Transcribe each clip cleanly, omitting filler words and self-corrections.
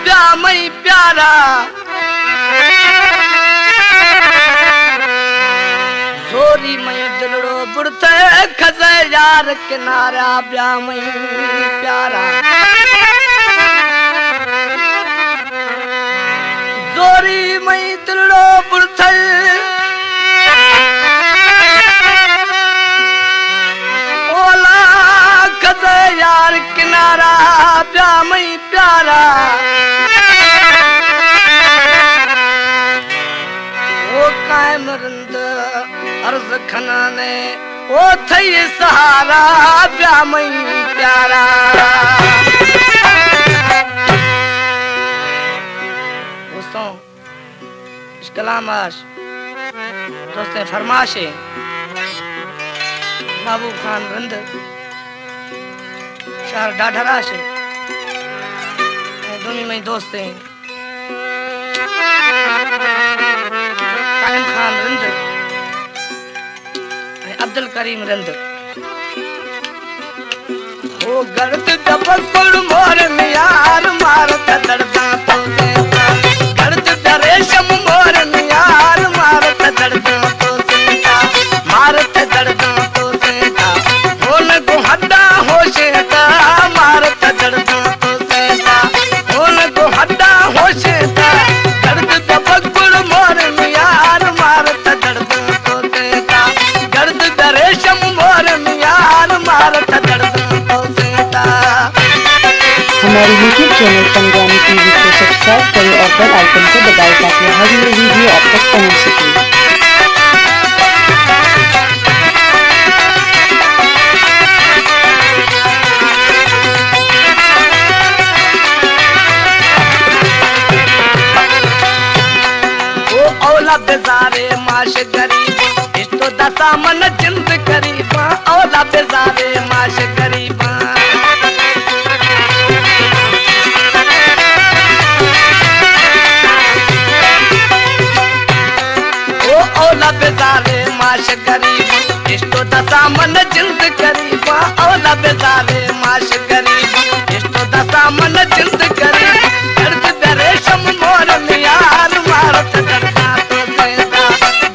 ब्याह मई प्यारा जोरी मई दिलड़ो बुड़ते खजे यार किनारा ब्याह मई प्यारा जोरी मई दिलड़ो बुड़ते ओला खजे यार किनारा ब्याह मई प्यारा ओ कायम रंद अर्ज खनाने ओ थई सहारा ब्याह मई प्यारा दोस्तों इस कलाम आश दोस्तें फरमाशे महबूब खान रंद शहर डाढरा से दोनों में दोस्तें कायम खान रंद अब्दुल करीम रंद हो गर्द दबकुल मोर मियार मारत दर्दा तो देता गर्द दरेशम मोर मियार मारत दर्दा तो देता मारत दर्दा तो देता बोल को हड्डा होशेता मारत दर्दा तो देता बोल को हड्डा होशेता गर्द दबकुल मोर मियार मारत दर्दा तो देता गर्द दरेशम मोर मियार मारत दर्दा तो देता। हमारे YouTube चैनल संग्रामी टीवी को सब्सक्राइब करें और बेल आइकन को दबाएं ताकि हर नई वीडियो आप तक पहुंच सके। औला बेजारे माश गरीब इस्तो दसा मन जिंद गरीबा औला बेजारे माश गरीबा ओ औला बेजारे माश गरीब इस्तो दसा मन जिंद गरीबा औला बेजारे माश गरीब इस्तो दसा मन जिंद गरीब दर्द दरेशम मोर मियार मारत दर्दा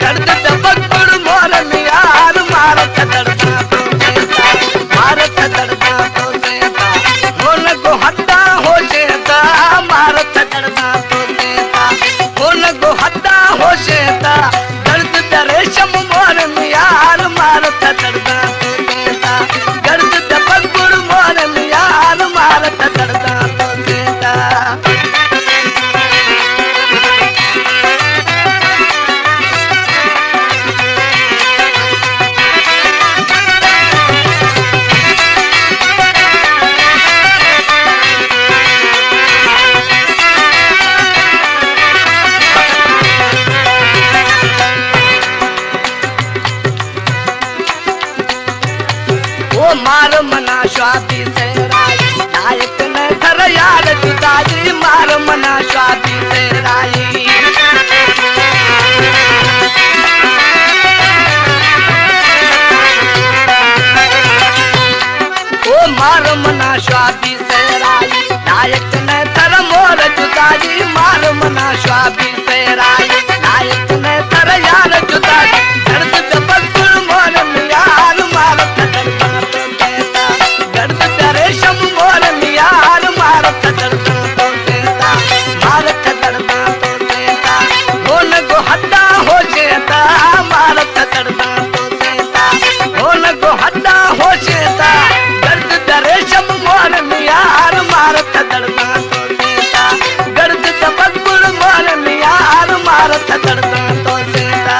दर्द दबकुल मोर मियार मारत दर्दा तो देता मारत दर्दा तो देता बोल को हड्डा हो जेता मारत दर्दा तो देता बोल को हड्डा हो जेता दर्द दरेशम मोर मियार मारत दर्दा तो देता दर्द दबकुल मोर मियार मारत दर्दा तो देता। मार मना शादी से राई नायक ने घर यार जुदाई मार मना शादी से राई ओ मार मना शादी से राई नायक ने घर मोर जुदाई मार मना शादी से राई नायक ने घर यार जुदाई दर्द दबकुल मोर मियार मारत दर्दा दर्द दरेशम मोर मियार मारत दर्दा तो देता मारत दर्दा तो देता बोल को हड्डा हो जेता मारत दर्दा तो देता बोल को हड्डा हो जेता दर्द दरेशम मोर मियार मारत दर्दा तो देता दर्द दबकुल मोर मियार मारत दर्दा तो देता।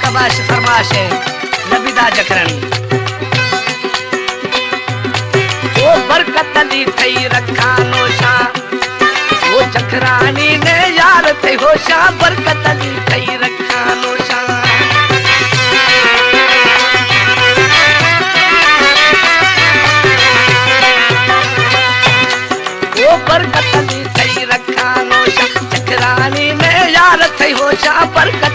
कबाश फरमाशे नबीदा जखरन ओ बरकत ली थई रखा नोशा वो जखरानी ने यार थे होशा बरकत ली थई रखा नोशा आशा पर